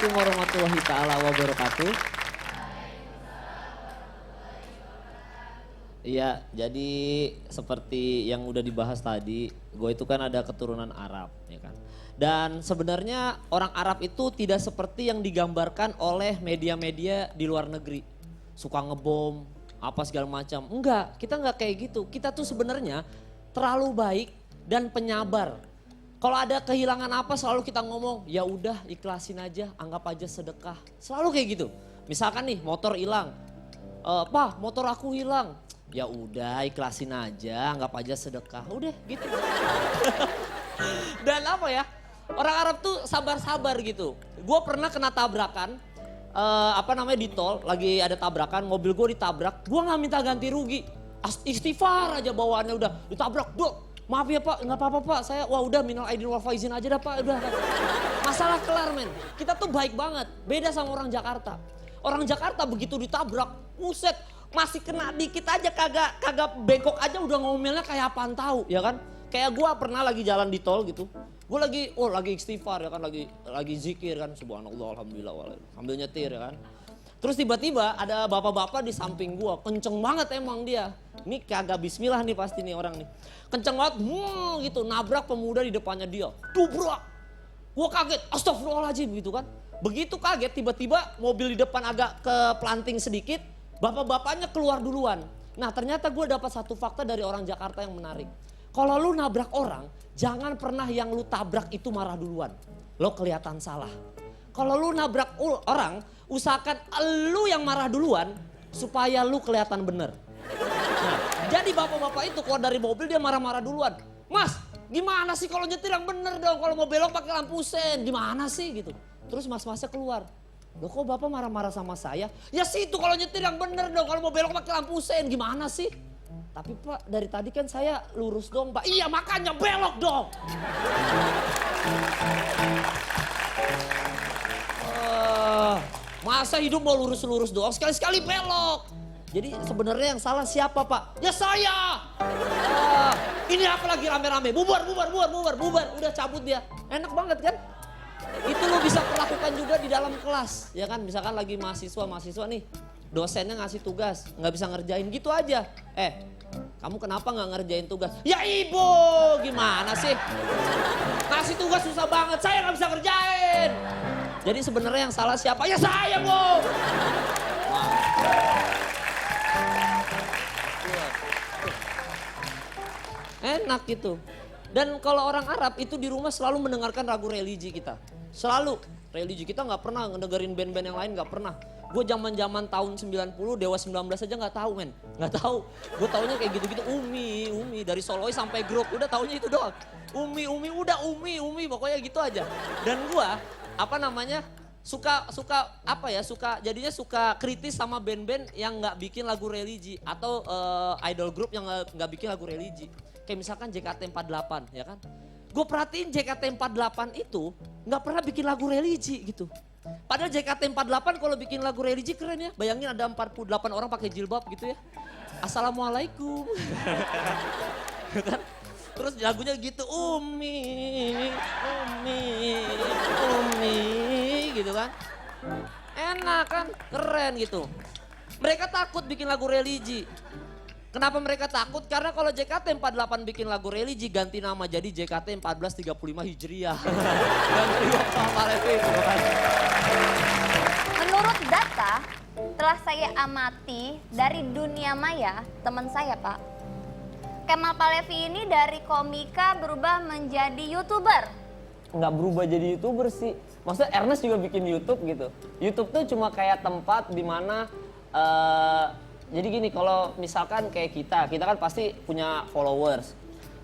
Assalamualaikum warahmatullahi taala wabarakatuh. Iya, jadi seperti yang udah dibahas tadi, gue itu kan ada keturunan Arab, ya kan. Dan sebenarnya orang Arab itu tidak seperti yang digambarkan oleh media-media di luar negeri. Suka ngebom, apa segala macam. Enggak, kita enggak kayak gitu. Kita tuh sebenarnya terlalu baik dan penyabar. Kalau ada kehilangan apa selalu kita ngomong, ya udah ikhlasin aja, anggap aja sedekah. Selalu kayak gitu. Misalkan nih motor hilang, Pak motor aku hilang. Ya udah ikhlasin aja, anggap aja sedekah. Udah gitu. Dan apa ya, orang Arab tuh sabar-sabar gitu. Gue pernah kena tabrakan, di tol, lagi ada tabrakan, mobil gue ditabrak. Gue gak minta ganti rugi, istighfar aja bawaannya udah ditabrak. Maaf ya Pak, gak apa-apa Pak, saya udah minal aidin wal faizin aja dah Pak. Udah. Masalah kelar men, kita tuh baik banget, beda sama orang Jakarta. Orang Jakarta begitu ditabrak, muset. Masih kena dikit aja kagak bengkok aja udah ngomelnya kayak apaan tahu ya kan. Kayak gue pernah lagi jalan di tol gitu. Gue lagi istighfar ya kan, lagi zikir kan, subhanallah alhamdulillah sambil nyetir ya kan. Terus tiba-tiba ada bapak-bapak di samping gue, kenceng banget emang dia. Ini kagak bismillah nih pasti nih orang nih. Kenceng banget gitu, nabrak pemuda di depannya dia. Dubrak. Gue kaget, astagfirullahaladzim gitu kan. Begitu kaget tiba-tiba mobil di depan agak ke planting sedikit. Bapak-bapaknya keluar duluan. Nah ternyata gue dapat satu fakta dari orang Jakarta yang menarik. Kalau lu nabrak orang, jangan pernah yang lu tabrak itu marah duluan. Lo kelihatan salah. Kalau lu nabrak orang, usahakan lu yang marah duluan supaya lu kelihatan bener. Nah, jadi bapak-bapak itu keluar dari mobil dia marah-marah duluan. Mas, gimana sih kalau nyetir yang bener dong? Kalau mau belok pakai lampu sen, gimana sih gitu. Terus mas-masnya keluar. Loh kok bapak marah-marah sama saya? Ya situ kalau nyetir yang bener dong, kalau mau belok pakai lampu sen gimana sih? Tapi Pak dari tadi kan saya lurus dong Pak. Iya makanya belok dong. Masa hidup mau lurus-lurus doang, sekali-sekali belok. Jadi sebenarnya yang salah siapa Pak? Ya saya. Ini apa lagi rame-rame? Bubar. Udah cabut dia. Enak banget kan? Itu lo bisa perlakukan juga di dalam kelas, ya kan? Misalkan lagi mahasiswa nih, dosennya ngasih tugas, nggak bisa ngerjain gitu aja. Kamu kenapa nggak ngerjain tugas? Ya ibu, gimana sih? Ngasih tugas susah banget, saya nggak bisa ngerjain. Jadi sebenarnya yang salah siapa? Ya saya bu. Enak gitu. Dan kalau orang Arab itu di rumah selalu mendengarkan lagu religi kita. Selalu. Religi kita nggak pernah ngedengerin band-band yang lain, nggak pernah. Gue zaman tahun 90, Dewa 19 aja nggak tahu men. Nggak tahu. Gue taunya kayak gitu-gitu. Umi. Dari Soloy sampai grup. Udah taunya itu doang. Umi. Pokoknya gitu aja. Dan gue, jadinya suka kritis sama band-band yang nggak bikin lagu religi. Atau idol group yang nggak bikin lagu religi. Kayak misalkan JKT48 ya kan. Gue perhatiin JKT48 itu gak pernah bikin lagu religi gitu. Padahal JKT48 kalau bikin lagu religi keren ya. Bayangin ada 48 orang pakai jilbab gitu ya. Assalamualaikum. Terus lagunya gitu Umi gitu kan. Enak kan, keren gitu. Mereka takut bikin lagu religi. Kenapa mereka takut? Karena kalau JKT48 bikin lagu religi ganti nama jadi JKT 1435 Hijriah. Menurut data telah saya amati dari dunia maya, teman saya Pak, Kemal Palevi ini dari komika berubah menjadi YouTuber. Nggak berubah jadi YouTuber sih. Maksudnya Ernest juga bikin YouTube gitu. YouTube tuh cuma kayak tempat di mana jadi gini, kalau misalkan kayak kita kan pasti punya followers.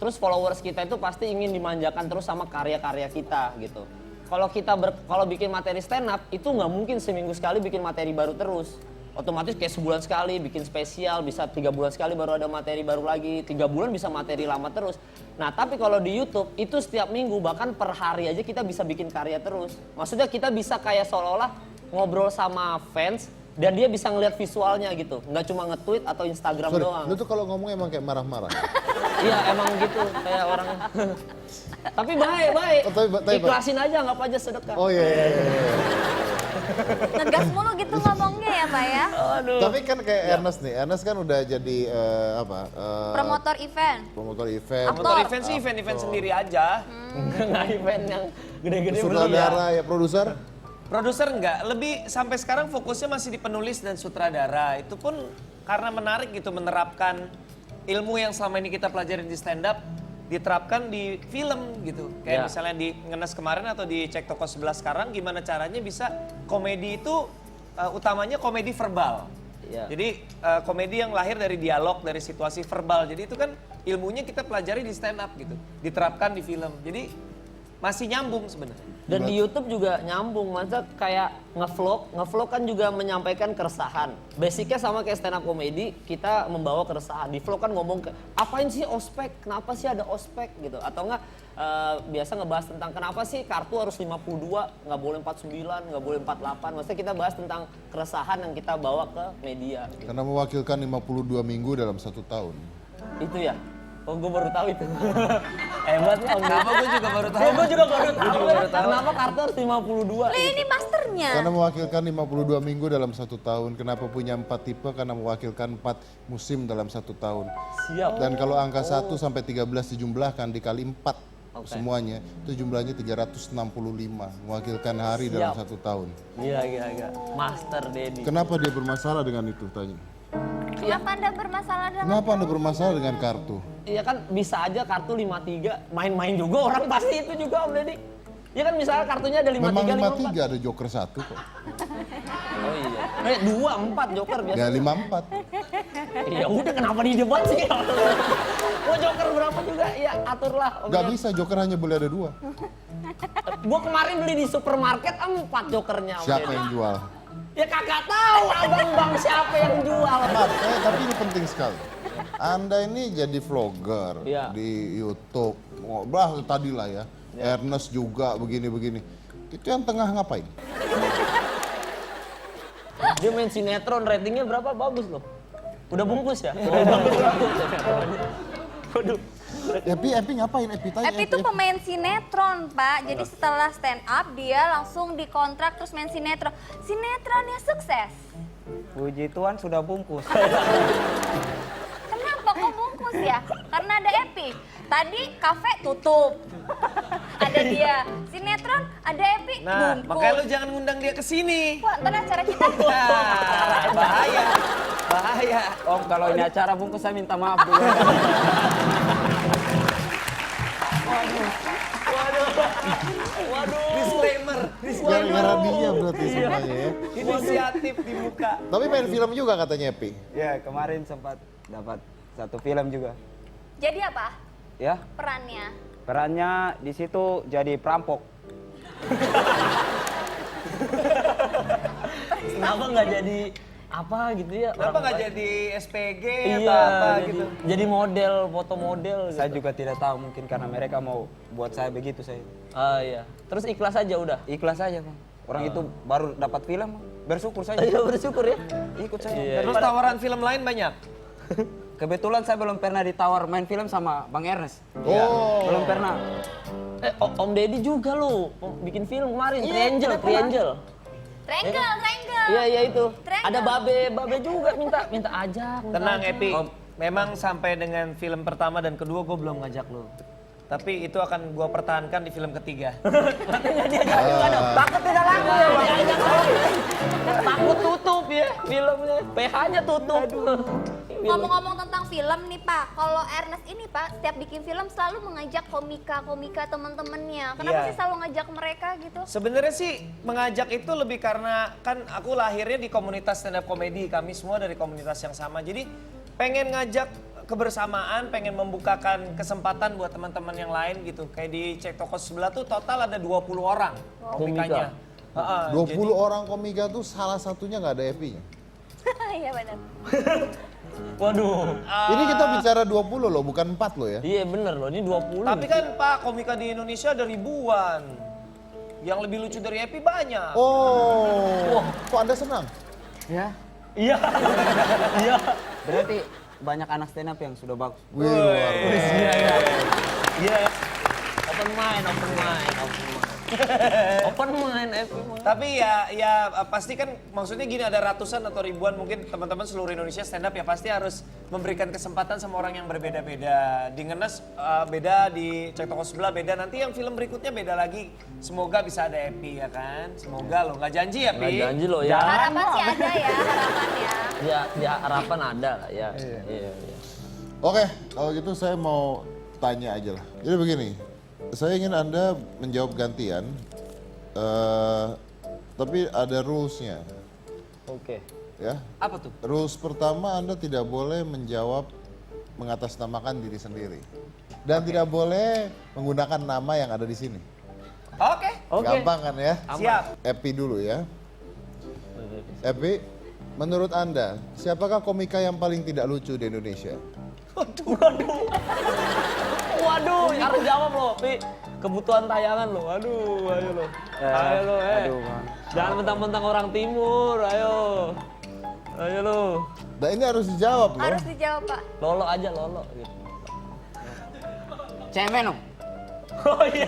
Terus followers kita itu pasti ingin dimanjakan terus sama karya-karya kita gitu. Kalau bikin materi stand up itu nggak mungkin seminggu sekali bikin materi baru terus. Otomatis kayak sebulan sekali bikin spesial, bisa 3 bulan sekali baru ada materi baru lagi, 3 bulan bisa materi lama terus. Nah tapi kalau di YouTube itu setiap minggu bahkan per hari aja kita bisa bikin karya terus. Maksudnya kita bisa kayak seolah-olah ngobrol sama fans, dan dia bisa ngeliat visualnya gitu, nggak cuma nge-tweet atau Instagram doang. Lu tuh kalau ngomong emang kayak marah-marah. Iya emang gitu, kayak orang. Tapi baik. Oh, tapi Ikhlasin aja, nggak apa aja sedekah. Oh iya. Ngegas mulu gitu ngomongnya ya Pak ya. Aduh. Tapi kan kayak Ernest nih, Ernest kan udah jadi Promotor event. promotor event, Aktor. Motor event sih event-event sendiri aja. Nggak event yang gede-gede belum ya. sutradara ya produser. Produser enggak, lebih sampai sekarang fokusnya masih di penulis dan sutradara. Itu pun karena menarik gitu menerapkan ilmu yang selama ini kita pelajarin di stand up diterapkan di film gitu. Kayak Ya. misalnya di Ngenes kemarin atau di Cek Toko Sebelah sekarang gimana caranya bisa komedi itu utamanya komedi verbal. Ya. Jadi komedi yang lahir dari dialog, dari situasi verbal. Jadi itu kan ilmunya kita pelajari di stand up gitu. Diterapkan di film. Jadi masih nyambung sebenarnya. Dan di YouTube juga nyambung, masa kayak ngevlog kan juga menyampaikan keresahan. Basicnya sama kayak stand up comedy, kita membawa keresahan. Di vlog kan ngomong ke, apain sih ospek, kenapa sih ada ospek gitu. Atau enggak biasa ngebahas tentang kenapa sih kartu harus 52, nggak boleh 49, nggak boleh 48. Maksudnya kita bahas tentang keresahan yang kita bawa ke media. Gitu. Karena mewakilkan 52 minggu dalam 1 tahun. Itu ya? Oh gue baru tahu itu. Hebat lah. Kenapa gue juga baru tahu? Gue juga baru tahu. Kenapa kartu harus 52? Lah ini masternya. Karena mewakilkan 52 minggu dalam 1 tahun. Kenapa punya 4 tipe? Karena mewakilkan 4 musim dalam 1 tahun. Siap. Dan kalau angka 1 sampai 13 dijumlahkan dikali 4 Oke. semuanya, itu jumlahnya 365. Mewakilkan hari dalam Siap. 1 tahun. Gila. Master Dedi. Kenapa dia bermasalah dengan itu? Tanya. Kenapa Anda bermasalah dengan Kenapa Anda bermasalah dengan kartu? Iya kan bisa aja kartu 53, main-main juga orang pasti itu juga Om Deddy. Ya kan misalnya kartunya ada 53, Memang 54. 53 ada joker 1 kok. Oh iya. 2, 4 joker biasa. Ya 54. Ya udah kenapa di debat sih? Mau joker berapa juga ya aturlah. Om Gak Deddy. bisa, joker hanya boleh ada 2. Gua kemarin beli di supermarket 4 jokernya Om Siapa Deddy. yang jual? Ya kagak tahu abang-bang siapa yang jual. Maaf, tapi ini penting sekali. Anda ini jadi vlogger Iya. di YouTube. Wah, tadi lah ya. Ernest juga begini-begini. Itu yang tengah ngapain? Dia main sinetron, ratingnya berapa? Bagus loh. Udah bungkus ya? Bagus. Waduh. Epi ngapain? Epi tanya. Epi itu pemain sinetron, Pak. Jadi setelah stand up dia langsung dikontrak terus main sinetron. Sinetronnya sukses. Puji Tuhan sudah bungkus. Kenapa kok bungkus ya? Karena ada Epi. Tadi kafe tutup. Ada dia. Sinetron ada Epi Nah, bungkus. makanya lu jangan ngundang dia ke sini. Wah, ntar acara kita. Nah, bahaya. Bahaya. Om kalau ini acara bungkus saya minta maaf dulu. Disclaimer. Gara-gara dia berarti semuanya ya. Inisiatif dibuka. Tapi main film juga katanya Epi. Ya kemarin sempat dapat 1 film juga. Jadi apa Ya perannya? perannya di situ jadi perampok. Kenapa nggak jadi apa gitu ya? Kenapa orang nggak baik? jadi SPG Iya, atau apa jadi, gitu? jadi model, foto model gitu. Saya juga tidak tahu mungkin karena mereka mau buat saya begitu saya. Ah iya. Terus ikhlas aja udah. Ikhlas saja Bang. Orang itu baru dapat film, bersyukur saja. Ayo bersyukur ya. Ikut saja. Iya. Terus tawaran film lain banyak? Kebetulan saya belum pernah ditawar main film sama Bang Ernest. Oh. Belum pernah. Om Deddy juga lo bikin film kemarin, Iya, Triangle, kenapa? Triangle. Triangle. Iya itu. Triangle. Ada babe juga minta ajak. minta Tenang ajak. Epi, memang sampai dengan film pertama dan kedua gue belum ngajak lo. Tapi itu akan gue pertahankan di film ketiga. Katanya dia juga ada. Takut tidak laku ya, diajak lagi. Takut tutup ya filmnya. PH-nya tutup. Ngomong-ngomong tentang film nih Pak, kalau Ernest ini Pak, setiap bikin film selalu mengajak komika teman-temannya. Kenapa Iya. sih selalu ngajak mereka gitu? Sebenarnya sih mengajak itu lebih karena kan aku lahirnya di komunitas stand up comedy, kami semua dari komunitas yang sama. Jadi pengen ngajak kebersamaan, pengen membukakan kesempatan buat teman-teman yang lain gitu. Kayak di Cek Toko Sebelah tuh total ada 20 orang komikanya. Heeh, 20 orang komika tuh salah satunya nggak ada Epinya. Iya benar. Waduh. Ini kita bicara 20 loh, bukan 4 loh ya. Iya bener loh, ini 20. Tapi kan Pak, komika di Indonesia ada ribuan. Yang lebih lucu dari Epi banyak. Oh. Kok Anda senang? Ya. Iya. Iya. Berarti banyak anak stand up yang sudah bagus. Wih, luar biasa. Iya. Iya. Open mind. Open mind Epi mah. Tapi ya pasti kan maksudnya gini, ada ratusan atau ribuan mungkin teman-teman seluruh Indonesia stand up ya pasti harus memberikan kesempatan sama orang yang berbeda-beda. Di Ngenes beda, di Cek Toko Sebelah beda, nanti yang film berikutnya beda lagi. Semoga bisa ada Epi ya kan. Semoga lo nggak janji ya Pi. Nggak janji loh ya. Harapan sih ada ya, harapannya. Ya harapan ada lah ya. Iya. Oke, kalau gitu saya mau tanya aja lah. Jadi begini, saya ingin Anda menjawab gantian, tapi ada rules-nya. Oke. Ya. Apa tuh? Rules pertama, Anda tidak boleh menjawab mengatasnamakan diri sendiri. Dan tidak boleh menggunakan nama yang ada di sini. Oke. Gampang kan ya? Siap. Epi dulu ya. Epi, menurut Anda, siapakah komika yang paling tidak lucu di Indonesia? Waduh, harus jawab loh, Pi. Kebutuhan tayangan loh. Aduh, ayo lo. Ayo lo, Aduh, Bang. Jangan mentang-mentang orang timur, ayo. Ayo lo. Nah ini harus dijawab loh. Harus dijawab, Pak. Lolo aja, lolo gitu. Cemen dong. Oh iya,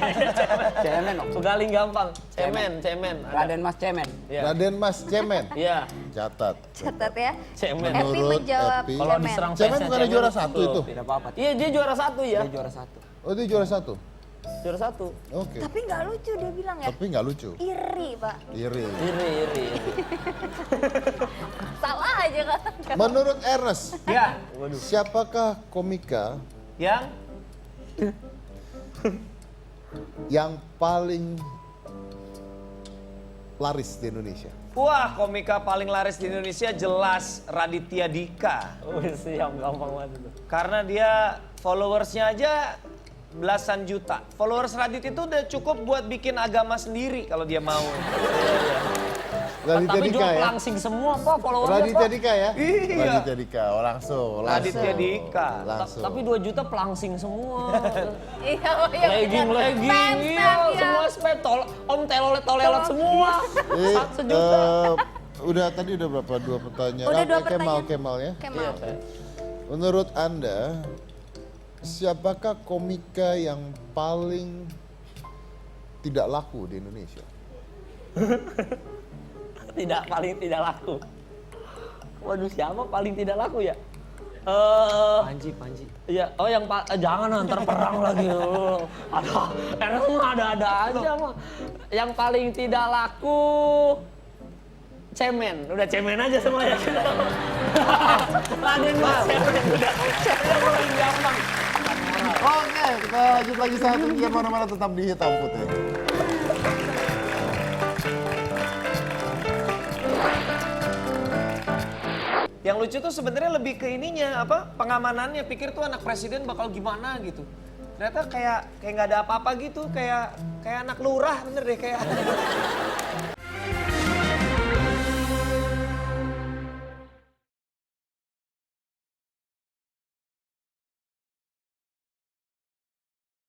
Cemen dong. Galing gampang. Cemen. Ada. Raden Mas Cemen. Iya. Raden Mas Cemen. Iya, Catat. Catat ya. Cemen. Epi Menurut menjawab Epi. Kalau Cemen. diserang Cemen fansnya bukannya juara satu betul. itu? Tidak apa-apa. Iya, dia juara satu ya. Dia juara 1. Oh dia juara satu? Juara satu. Oke. Tapi nggak lucu dia bilang ya. Tapi nggak lucu. Iri, Pak. Iri. Iri. Salah aja kan. Menurut Ernest, Ya. siapakah komika Yang yang paling laris di Indonesia? wah, komika paling laris di Indonesia jelas Raditya Dika. Oh siap, gampang banget itu. Karena dia followersnya aja belasan juta. Followers Radit itu udah cukup buat bikin agama sendiri kalau dia mau. Raditya Tapi Dika jual ya? pelangsing semua Pak followernya Raditya Pak. Dika ya? Iya. Raditya Dika, oh, langsung. Raditya Dika. Langsung. Tapi 2 juta pelangsing semua. Iya, oh iya. legging, Spam, iya, spam, ya. semua spam, om tolelet semua. Eh, Sejuta. udah tadi udah berapa? 2 pertanyaan. Udah 2 Kemal, pertanyaan. Kemal ya. Kemal. Menurut Anda, siapakah komika yang paling tidak laku di Indonesia? Paling tidak laku. Waduh, siapa paling tidak laku ya? Panji. Iya, oh yang jangan ntar perang lagi. Enak mah ada aja mah. Yang paling tidak laku cemen, udah cemen aja semuanya. Raden Mas Cemen, udah paling gampang. Oke, kita lanjut lagi satu. Jangan mana-mana, tetap di Hitam Putih. Yang lucu tuh sebenarnya lebih ke ininya apa? Pengamanannya, pikir tuh anak presiden bakal gimana gitu. Ternyata kayak nggak ada apa-apa gitu, kayak anak lurah bener deh kayak.